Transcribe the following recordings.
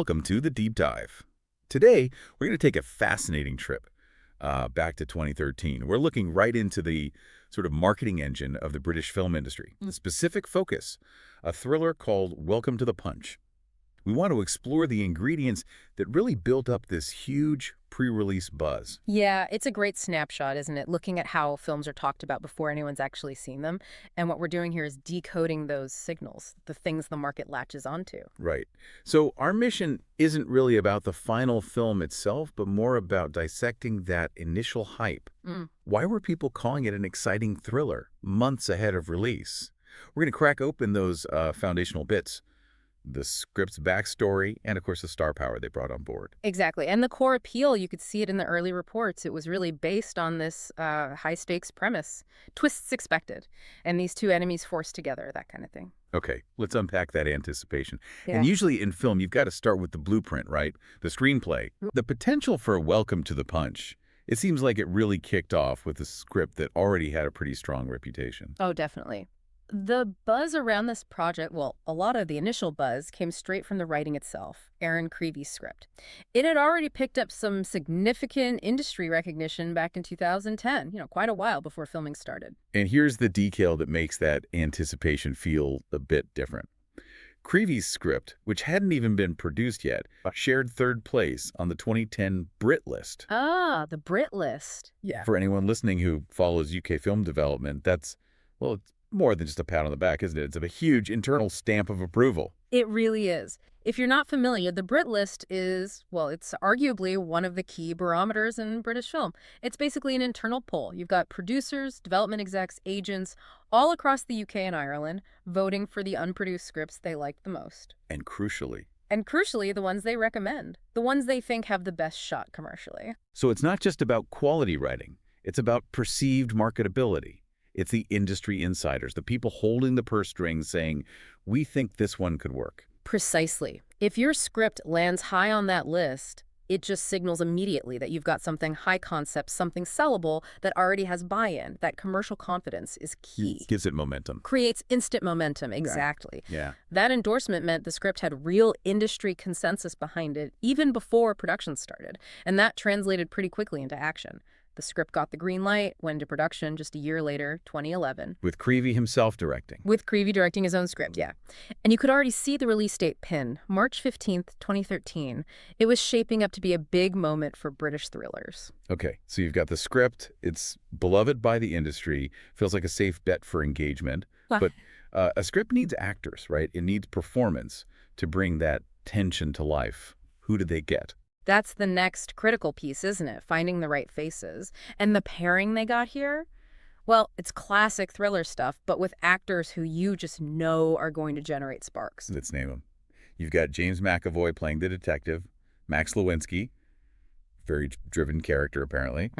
Welcome to the Deep Dive. Today, we're going to take a fascinating trip back to 2013. We're looking right into the sort of marketing engine of the British film industry. The specific focus, a thriller called Welcome to the Punch. We want to explore the ingredients that really built up this huge pre-release buzz. Yeah, it's a great snapshot, isn't it? Looking at how films are talked about before anyone's actually seen them. And what we're doing here is decoding those signals, the things the market latches onto. Right. So our mission isn't really about the final film itself, but more about dissecting that initial hype. Why were people calling it an exciting thriller months ahead of release? We're going to crack open those foundational bits. The script's backstory, and of course the star power they brought on board. Exactly. And the core appeal, you could see it in the early reports. It was really based on this high-stakes premise. Twists expected. And these two enemies forced together, that kind of thing. Okay, let's unpack that anticipation. Yeah. And usually in film, you've got to start with the blueprint, right? The screenplay. The potential for Welcome to the Punch. It seems like it really kicked off with a script that already had a pretty strong reputation. Oh, definitely. The buzz around this project, well, a lot of the initial buzz came straight from the writing itself, Aaron Creevey's script. It had already picked up some significant industry recognition back in 2010, quite a while before filming started. And here's the detail that makes that anticipation feel a bit different. Creevey's script, which hadn't even been produced yet, shared third place on the 2010 Brit list. Ah, the Brit list. Yeah. For anyone listening who follows UK film development, that's, well, it's more than just a pat on the back, isn't it? It's a huge internal stamp of approval. It really is. If you're not familiar, the Brit list is, well, it's arguably one of the key barometers in British film. It's basically an internal poll. You've got producers, development execs, agents, all across the UK and Ireland, voting for the unproduced scripts they like the most. And crucially, the ones they recommend. The ones they think have the best shot commercially. so it's not just about quality writing. It's about perceived marketability. It's the industry insiders, the people holding the purse strings saying, we think this one could work. Precisely. If your script lands high on that list, it just signals immediately that you've got something high concept, something sellable that already has buy-in. That commercial confidence is key. Gives it momentum. Creates instant momentum, exactly. Yeah. That endorsement meant the script had real industry consensus behind it, even before production started. And that translated pretty quickly into action. The script got the green light, went into production just a year later, 2011. With Creevey himself directing. With Creevey directing his own script, yeah. And you could already see the release date pinned, March 15th, 2013. It was shaping up to be a big moment for British thrillers. Okay, so you've got the script. It's beloved by the industry. Feels like a safe bet for engagement. But a script needs actors, right? It needs performance to bring that tension to life. Who did they get? That's the next critical piece, isn't it? Finding the right faces. And the pairing they got here? Well, it's classic thriller stuff, but with actors who you just know are going to generate sparks. Let's name them. You've got James McAvoy playing the detective, Max Lewinsky, very driven character apparently,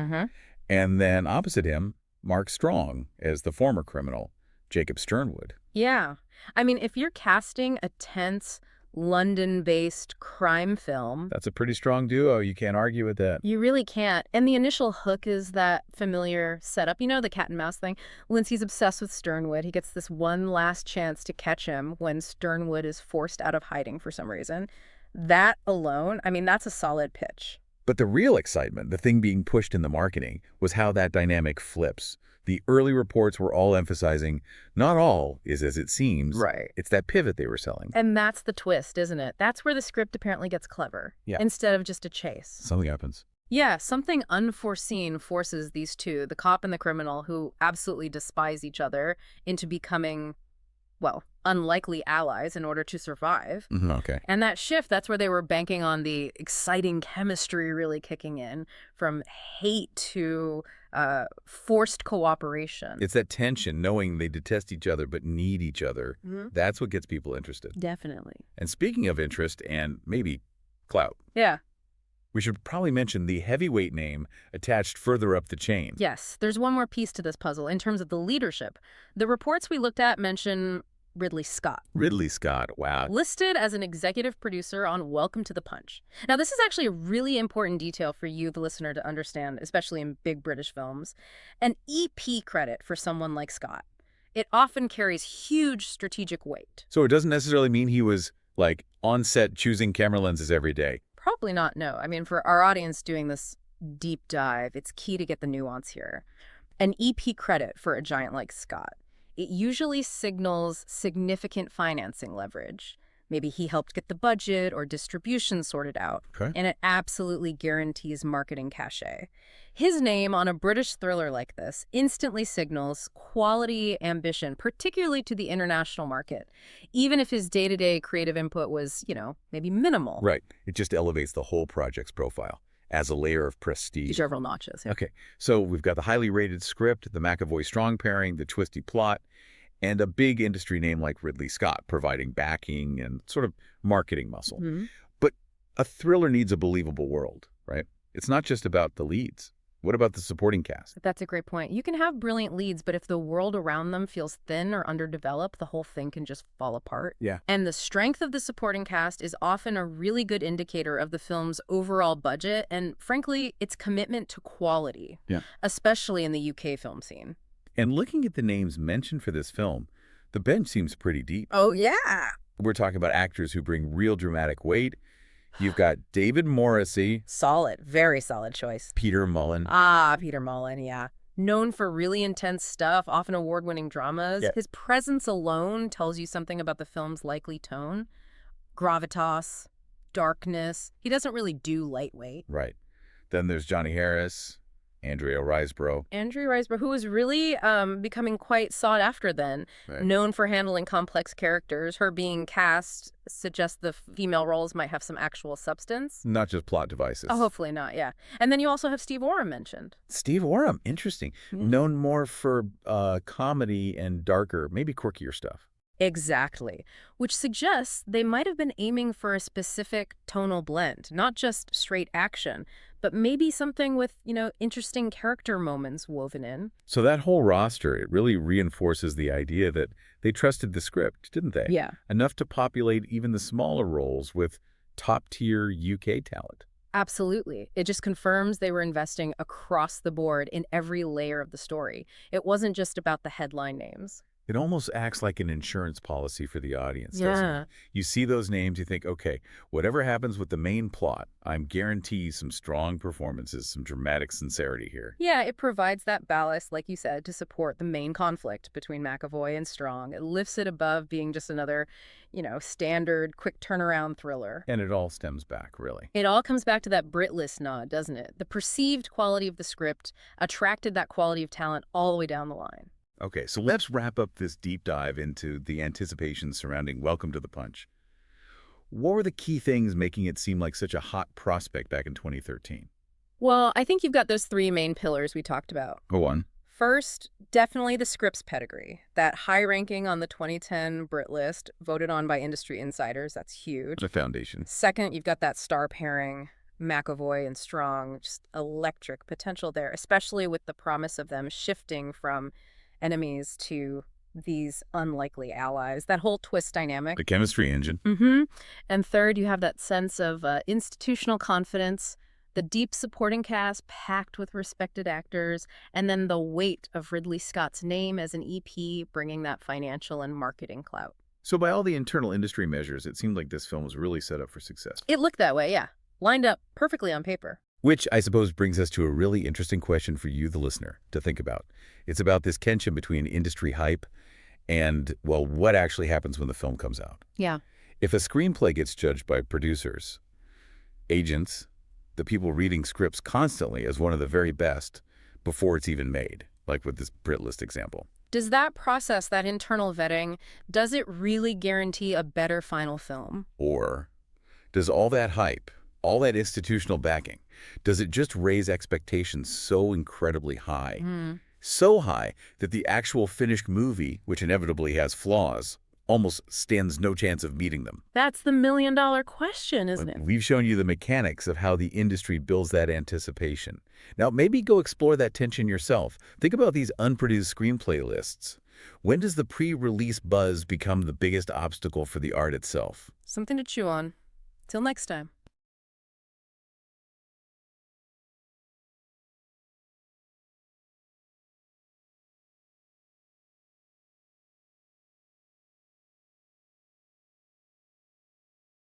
and then opposite him, Mark Strong as the former criminal, Jacob Sternwood. Yeah. I mean, if you're casting a tense, London-based crime film. That's a pretty strong duo. You can't argue with that. You really can't. And the initial hook is that familiar setup. You know, the cat and mouse thing. Lindsay's obsessed with Sternwood. He gets this one last chance to catch him when Sternwood is forced out of hiding for some reason. That alone, I mean, that's a solid pitch. But the real excitement, the thing being pushed in the marketing, was how that dynamic flips. The early reports were all emphasizing, not all is as it seems. Right. It's that pivot they were selling. And that's the twist, isn't it? That's where the script apparently gets clever. Yeah. Instead of just a chase. Something happens. Yeah, something unforeseen forces these two, the cop and the criminal, who absolutely despise each other, into becoming, well, unlikely allies in order to survive. Okay. And that shift, that's where they were banking on the exciting chemistry really kicking in, from hate to forced cooperation. It's that tension, knowing they detest each other but need each other. That's what gets people interested. Definitely. And speaking of interest and maybe clout, Yeah. we should probably mention the heavyweight name attached further up the chain. Yes, there's one more piece to this puzzle in terms of the leadership. The reports we looked at mention Ridley Scott. Ridley Scott, wow. Listed as an executive producer on Welcome to the Punch. Now, this is actually a really important detail for you, the listener, to understand, especially in big British films. An EP credit for someone like Scott. It often carries huge strategic weight. So it doesn't necessarily mean he was Like on-set choosing camera lenses every day. Probably not, no. I mean, for our audience doing this deep dive, it's key to get the nuance here. An EP credit for a giant like Scott, it usually signals significant financing leverage. Maybe he helped get the budget or distribution sorted out, Okay. and it absolutely guarantees marketing cachet. His name on a British thriller like this instantly signals quality ambition, particularly to the international market, even if his day-to-day creative input was, maybe minimal. Right. It just elevates the whole project's profile as a layer of prestige. Several notches. Yeah. Okay, so we've got the highly rated script, the McAvoy-Strong pairing, the twisty plot, and a big industry name like Ridley Scott providing backing and sort of marketing muscle. Mhm. But a thriller needs a believable world, right? It's not just about the leads. What about the supporting cast? That's a great point. You can have brilliant leads, but if the world around them feels thin or underdeveloped, the whole thing can just fall apart. Yeah. And the strength of the supporting cast is often a really good indicator of the film's overall budget and, frankly, its commitment to quality, Yeah. especially in the UK film scene. And looking at the names mentioned for this film, the bench seems pretty deep. Oh, yeah. We're talking about actors who bring real dramatic weight. You've got David Morrissey, Solid. Very solid choice. Peter Mullen. Peter Mullen, yeah. Known for really intense stuff, often award-winning dramas. Yeah. His presence alone tells you something about the film's likely tone. Gravitas, darkness. He doesn't really do lightweight. Right. Then there's Johnny Harris, Andrea Riseborough. Andrea Riseborough, who was really becoming quite sought after then, Right. known for handling complex characters. Her being cast suggests the female roles might have some actual substance. Not just plot devices. Oh, hopefully not, yeah. And then you also have Steve Oram mentioned. Steve Oram, interesting. Known more for comedy and darker, maybe quirkier stuff. Exactly, which suggests they might have been aiming for a specific tonal blend, not just straight action, but maybe something with, interesting character moments woven in. So that whole roster, it really reinforces the idea that they trusted the script, didn't they? Yeah. Enough to populate even the smaller roles with top-tier UK talent. Absolutely. It just confirms they were investing across the board in every layer of the story. It wasn't just about the headline names. It almost acts like an insurance policy for the audience, doesn't it? You see those names, you think, okay, whatever happens with the main plot, I'm guaranteed some strong performances, some dramatic sincerity here. Yeah, it provides that ballast, like you said, to support the main conflict between McAvoy and Strong. It lifts it above being just another, standard, quick turnaround thriller. And it all stems back, really. It all comes back to that Brit list nod, doesn't it? The perceived quality of the script attracted that quality of talent all the way down the line. Okay, so let's wrap up this deep dive into the anticipation surrounding Welcome to the Punch. What were the key things making it seem like such a hot prospect back in 2013? Well, I think you've got those three main pillars we talked about. Go on. First, definitely the script's pedigree. That high ranking on the 2010 Brit list, voted on by industry insiders, that's huge. The foundation. Second, you've got that star pairing, McAvoy and Strong, just electric potential there, especially with the promise of them shifting from enemies to these unlikely allies. That whole twist dynamic. The chemistry engine. And third, you have that sense of institutional confidence, the deep supporting cast packed with respected actors, and then the weight of Ridley Scott's name as an EP bringing that financial and marketing clout. So by all the internal industry measures, it seemed like this film was really set up for success. It looked that way, yeah. Lined up perfectly on paper. Which, I suppose, brings us to a really interesting question for you, the listener, to think about. It's about this tension between industry hype and, well, what actually happens when the film comes out. Yeah. If a screenplay gets judged by producers, agents, the people reading scripts constantly as one of the very best before it's even made, like with this Brit list example. Does that process, that internal vetting, does it really guarantee a better final film? Or does all that hype, all that institutional backing, does it just raise expectations so incredibly high? So high that the actual finished movie, which inevitably has flaws, almost stands no chance of meeting them. That's the million-dollar question, isn't it? We've shown you the mechanics of how the industry builds that anticipation. Now, maybe go explore that tension yourself. Think about these unproduced screenplay lists. When does the pre-release buzz become the biggest obstacle for the art itself? Something to chew on. Till next time.